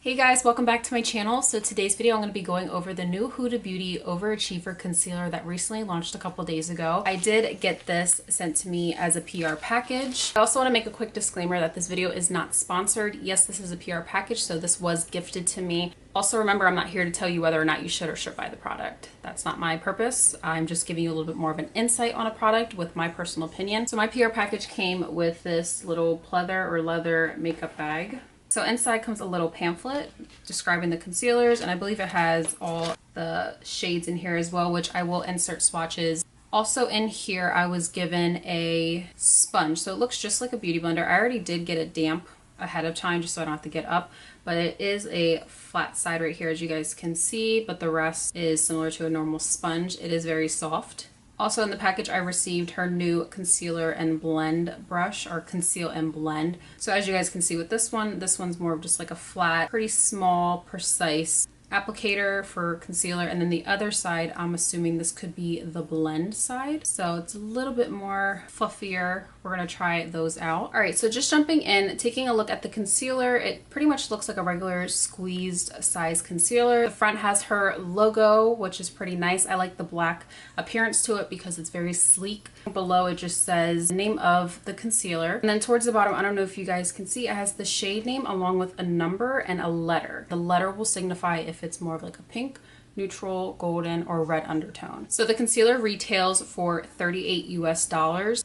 Hey guys, welcome back to my channel. So today's video I'm going to be going over the new Huda Beauty Overachiever Concealer that recently launched a couple days ago. I did get this sent to me as a PR package. I also want to make a quick disclaimer that this video is not sponsored. Yes, this is a PR package, so this was gifted to me. Also remember, I'm not here to tell you whether or not you should or should buy the product. That's not my purpose. I'm just giving you a little bit more of an insight on a product with my personal opinion. So my PR package came with this little pleather or leather makeup bag. So inside comes a little pamphlet describing the concealers, and I believe it has all the shades in here as well, which I will insert swatches. Also in here I was given a sponge, so it looks just like a beauty blender. I already did get it damp ahead of time just so I don't have to get up, but it is a flat side right here as you guys can see, but the rest is similar to a normal sponge. It is very soft. Also in the package, I received her new concealer and blend brush, or conceal and blend. So as you guys can see with this one's more of just like a flat, pretty small, precise applicator for concealer. And then the other side, I'm assuming this could be the blend side. So it's a little bit more fluffier. We're gonna try those out. All right, so just jumping in, taking a look at the concealer, it pretty much looks like a regular squeezed size concealer. The front has her logo, which is pretty nice. I like the black appearance to it because it's very sleek. Below it just says the name of the concealer. And then towards the bottom, I don't know if you guys can see, it has the shade name along with a number and a letter. The letter will signify if it's more of like a pink, neutral, golden, or red undertone. So the concealer retails for $38 US.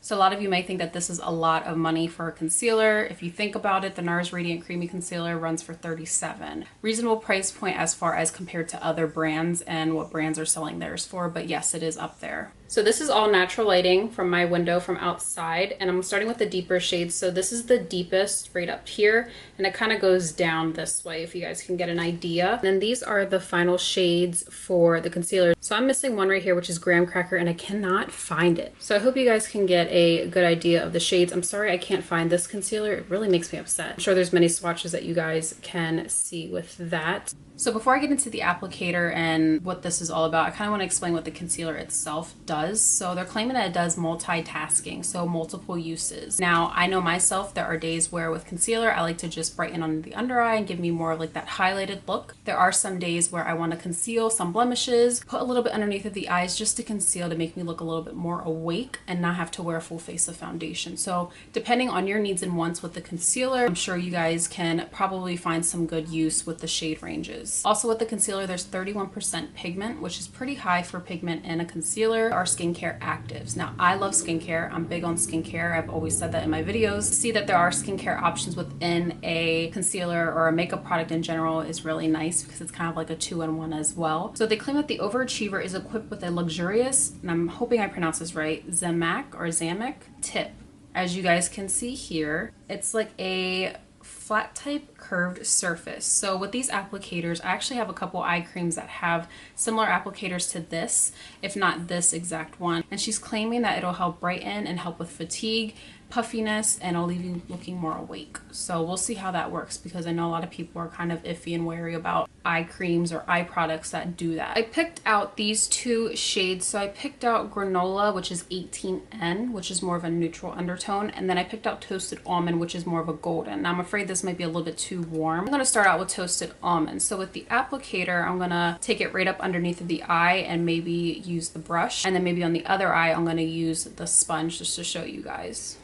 So a lot of you may think that this is a lot of money for a concealer. If you think about it, the NARS Radiant Creamy Concealer runs for $37. Reasonable price point as far as compared to other brands and what brands are selling theirs for, but yes, it is up there. So this is all natural lighting from my window from outside, and I'm starting with the deeper shades. So this is the deepest right up here, and it kind of goes down this way if you guys can get an idea. And then these are the final shades for the concealer. So I'm missing one right here, which is Graham Cracker, and I cannot find it. So I hope you guys can get a good idea of the shades. I'm sorry I can't find this concealer. It really makes me upset. I'm sure there's many swatches that you guys can see with that. So before I get into the applicator and what this is all about, I kind of want to explain what the concealer itself does. So they're claiming that it does multitasking, so multiple uses. Now, I know myself, there are days where with concealer, I like to just brighten on the under eye and give me more of like that highlighted look. There are some days where I want to conceal some blemishes, put a little bit underneath of the eyes just to conceal, to make me look a little bit more awake and not have to wear a full face of foundation. So depending on your needs and wants with the concealer, I'm sure you guys can probably find some good use with the shade ranges. Also with the concealer, there's 31% pigment, which is pretty high for pigment in a concealer. Our skincare actives. Now, I love skincare. I'm big on skincare. I've always said that in my videos. To see that there are skincare options within a concealer or a makeup product in general is really nice because it's kind of like a two-in-one as well. So they claim that the Overachiever is equipped with a luxurious, and I'm hoping I pronounce this right, Zamic tip. As you guys can see here, it's like a flat type curved surface. So with these applicators, I actually have a couple eye creams that have similar applicators to this, if not this exact one. And she's claiming that it'll help brighten and help with fatigue, puffiness, and it'll leave you looking more awake. So we'll see how that works because I know a lot of people are kind of iffy and wary about eye creams or eye products that do that. I picked out these two shades. So I picked out Granola, which is 18N, which is more of a neutral undertone, and then I picked out Toasted Almond, which is more of a golden. Now I'm afraid this might be a little bit too warm. I'm going to start out with Toasted Almond. So with the applicator, I'm going to take it right up underneath of the eye and maybe use the brush, and then maybe on the other eye I'm going to use the sponge just to show you guys.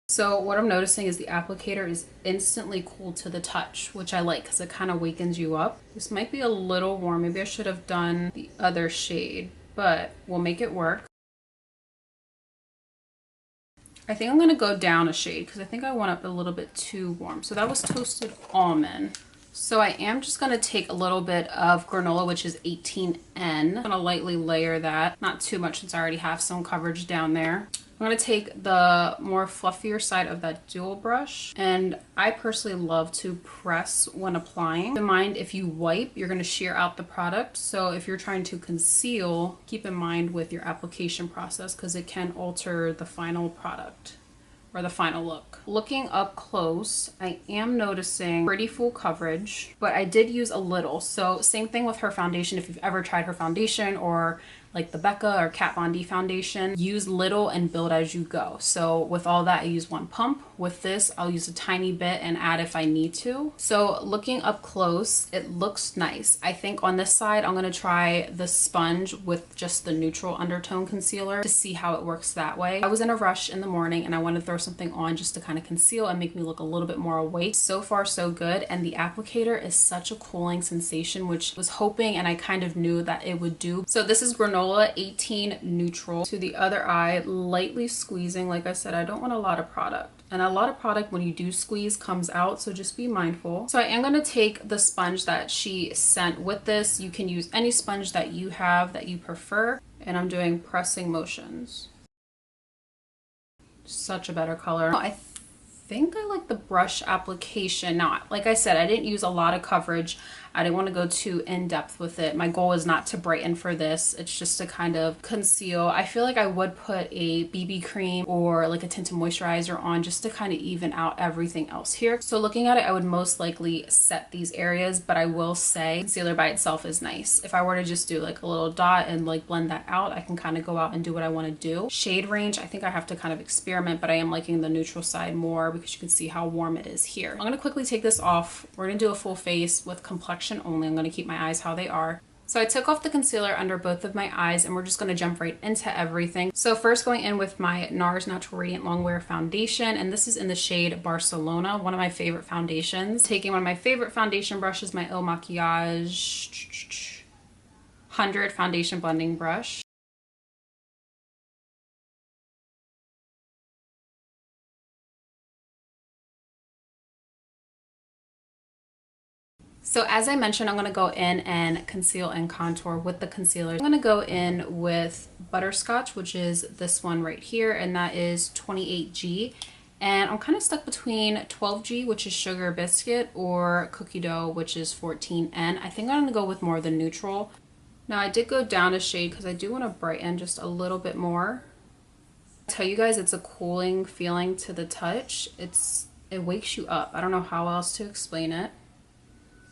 So what I'm noticing is the applicator is instantly cool to the touch, which I like because it kind of wakens you up. This might be a little warm. Maybe I should have done the other shade, but we'll make it work. I think I'm going to go down a shade because I think I went up a little bit too warm. So that was Toasted Almond. So I am just going to take a little bit of Granola, which is 18N. I'm going to lightly layer that. Not too much since I already have some coverage down there. I'm going to take the more fluffier side of that dual brush, and I personally love to press when applying. Keep in mind, if you wipe, you're going to shear out the product. So if you're trying to conceal, keep in mind with your application process because it can alter the final product or the final look. Looking up close, I am noticing pretty full coverage, but I did use a little. So same thing with her foundation. If you've ever tried her foundation or like the Becca or Kat Von D foundation, use little and build as you go. So with all that, I use one pump. With this, I'll use a tiny bit and add if I need to. So looking up close, it looks nice. I think on this side, I'm gonna try the sponge with just the neutral undertone concealer to see how it works that way. I was in a rush in the morning and I wanted to throw something on just to kind of conceal and make me look a little bit more awake. So far, so good. And the applicator is such a cooling sensation, which I was hoping and I kind of knew that it would do. So this is Granola 18 Neutral. To the other eye, lightly squeezing. Like I said, I don't want a lot of product. And a lot of product when you do squeeze comes out, so just be mindful. So I am going to take the sponge that she sent with this. You can use any sponge that you have that you prefer. And I'm doing pressing motions. Such a better color. I think I like the brush application. Now, like I said, I didn't use a lot of coverage. I didn't want to go too in depth with it. My goal is not to brighten for this. It's just to kind of conceal. I feel like I would put a BB cream or like a tinted moisturizer on just to kind of even out everything else here. So looking at it, I would most likely set these areas, but I will say concealer by itself is nice. If I were to just do like a little dot and like blend that out, I can kind of go out and do what I want to do. Shade range, I think I have to kind of experiment, but I am liking the neutral side more because you can see how warm it is here. I'm going to quickly take this off. We're going to do a full face with complexion only. I'm going to keep my eyes how they are. So I took off the concealer under both of my eyes and we're just going to jump right into everything. So first going in with my NARS Natural Radiant Longwear Foundation, and this is in the shade Barcelona, one of my favorite foundations. Taking one of my favorite foundation brushes, my Il Makiage 100 foundation blending brush. So as I mentioned, I'm going to go in and conceal and contour with the concealer. I'm going to go in with Butterscotch, which is this one right here, and that is 28G. And I'm kind of stuck between 12G, which is Sugar Biscuit, or Cookie Dough, which is 14N. I think I'm going to go with more of the neutral. Now I did go down a shade because I do want to brighten just a little bit more. I tell you guys, it's a cooling feeling to the touch. It wakes you up. I don't know how else to explain it.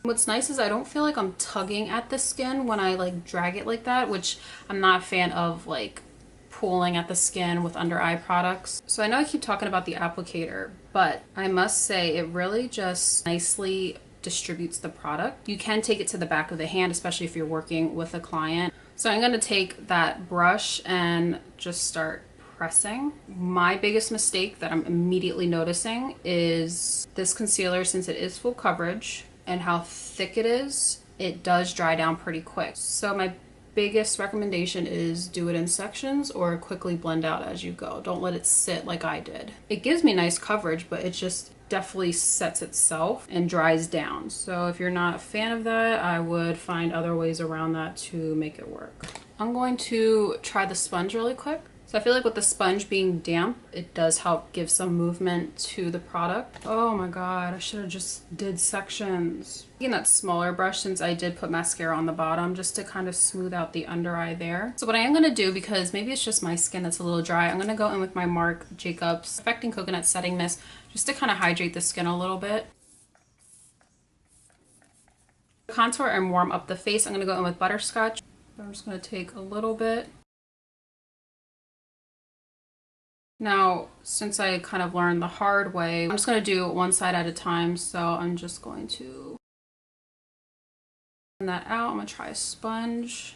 What's nice is I don't feel like I'm tugging at the skin when I like drag it like that, which I'm not a fan of, like pulling at the skin with under eye products. So I know I keep talking about the applicator, but I must say it really just nicely distributes the product. You can take it to the back of the hand, especially if you're working with a client. So I'm going to take that brush and just start pressing. My biggest mistake that I'm immediately noticing is this concealer, since it is full coverage and how thick it is, it does dry down pretty quick. So my biggest recommendation is do it in sections or quickly blend out as you go. Don't let it sit like I did. It gives me nice coverage, but it just definitely sets itself and dries down. So if you're not a fan of that, I would find other ways around that to make it work. I'm going to try the sponge really quick. So I feel like with the sponge being damp, it does help give some movement to the product. Oh my god, I should have just did sections. Taking that smaller brush, since I did put mascara on the bottom, just to kind of smooth out the under eye there. So what I am going to do, because maybe it's just my skin that's a little dry, I'm going to go in with my Marc Jacobs Perfecting Coconut Setting Mist just to kind of hydrate the skin a little bit. Contour and warm up the face, I'm going to go in with Butterscotch. I'm just going to take a little bit. Now, since I kind of learned the hard way, I'm just going to do one side at a time. So I'm just going to blend that out. I'm going to try a sponge.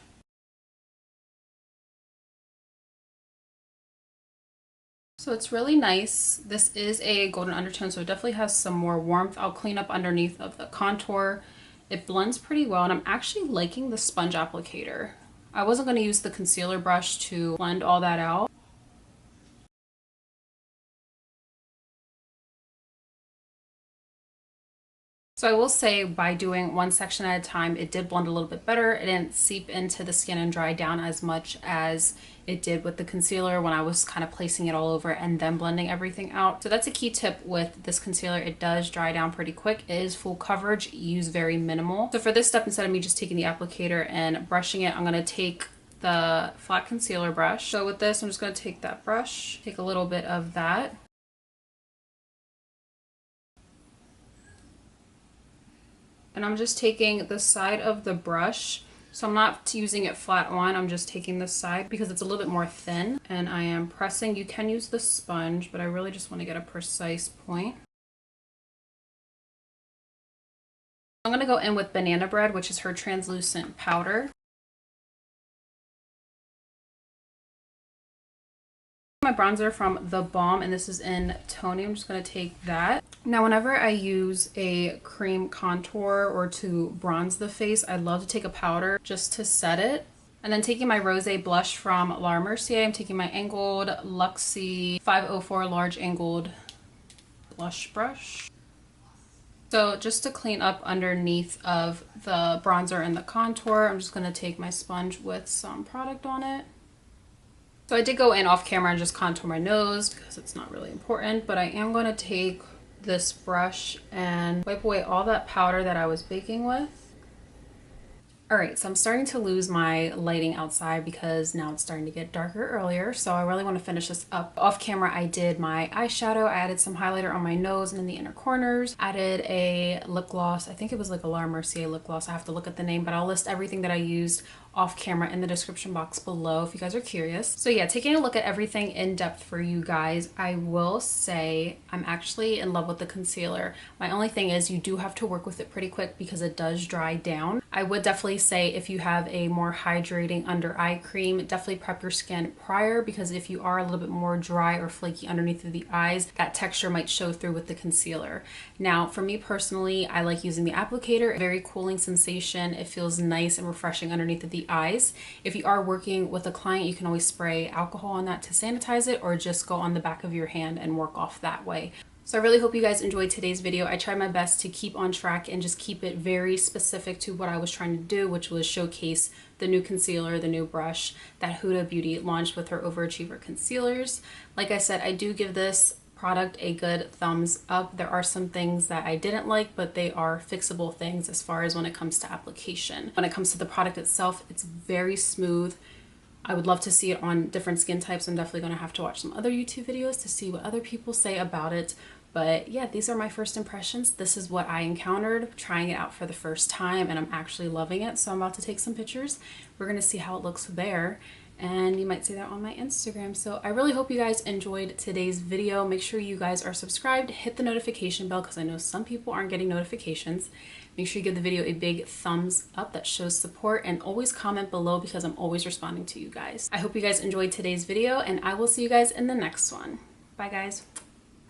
So it's really nice. This is a golden undertone, so it definitely has some more warmth. I'll clean up underneath of the contour. It blends pretty well, and I'm actually liking the sponge applicator. I wasn't going to use the concealer brush to blend all that out. So I will say, by doing one section at a time, it did blend a little bit better. It didn't seep into the skin and dry down as much as it did with the concealer when I was kind of placing it all over and then blending everything out. So that's a key tip with this concealer. It does dry down pretty quick. It is full coverage, use very minimal. So for this step, instead of me just taking the applicator and brushing it, I'm going to take the flat concealer brush. So with this, I'm just going to take that brush, take a little bit of that. And I'm just taking the side of the brush So I'm not using it flat on, I'm just taking this side because it's a little bit more thin, and I am pressing. You can use the sponge, but I really just want to get a precise point. I'm going to go in with Banana Bread, which is her translucent powder. My bronzer from The Balm, and this is in Tony. I'm just going to take that. Now, whenever I use a cream contour or to bronze the face, I love to take a powder just to set it. And then taking my rosé blush from Laura Mercier, I'm taking my angled Luxie 504 large angled blush brush. So just to clean up underneath of the bronzer and the contour, I'm just going to take my sponge with some product on it. So I did go in off camera and just contour my nose because it's not really important, but I am going to take this brush and wipe away all that powder that I was baking with. Alright, so I'm starting to lose my lighting outside because now it's starting to get darker earlier, so I really want to finish this up. Off camera, I did my eyeshadow. I added some highlighter on my nose and in the inner corners. Added a lip gloss. I think it was like a Laura Mercier lip gloss. I have to look at the name, but I'll list everything that I used off camera in the description box below if you guys are curious. So yeah, taking a look at everything in depth for you guys, I will say I'm actually in love with the concealer. My only thing is you do have to work with it pretty quick because it does dry down. I would definitely say if you have a more hydrating under eye cream, definitely prep your skin prior, because if you are a little bit more dry or flaky underneath of the eyes, that texture might show through with the concealer. Now, for me personally, I like using the applicator. Very cooling sensation. It feels nice and refreshing underneath of the eyes. If you are working with a client, you can always spray alcohol on that to sanitize it, or just go on the back of your hand and work off that way. So I really hope you guys enjoyed today's video. I tried my best to keep on track and just keep it very specific to what I was trying to do, which was showcase the new concealer, the new brush that Huda Beauty launched with her Overachiever concealers. Like I said, I do give this product a good thumbs up. There are some things that I didn't like, but they are fixable things as far as when it comes to application. When it comes to the product itself, it's very smooth. I would love to see it on different skin types. I'm definitely going to have to watch some other YouTube videos to see what other people say about it. But yeah, these are my first impressions. This is what I encountered trying it out for the first time, and I'm actually loving it. So I'm about to take some pictures. We're going to see how it looks there, and you might see that on my Instagram. So I really hope you guys enjoyed today's video. Make sure you guys are subscribed, hit the notification bell because I know some people aren't getting notifications. Make sure you give the video a big thumbs up that shows support, and always comment below because I'm always responding to you guys. I hope you guys enjoyed today's video, and I will see you guys in the next one. Bye guys.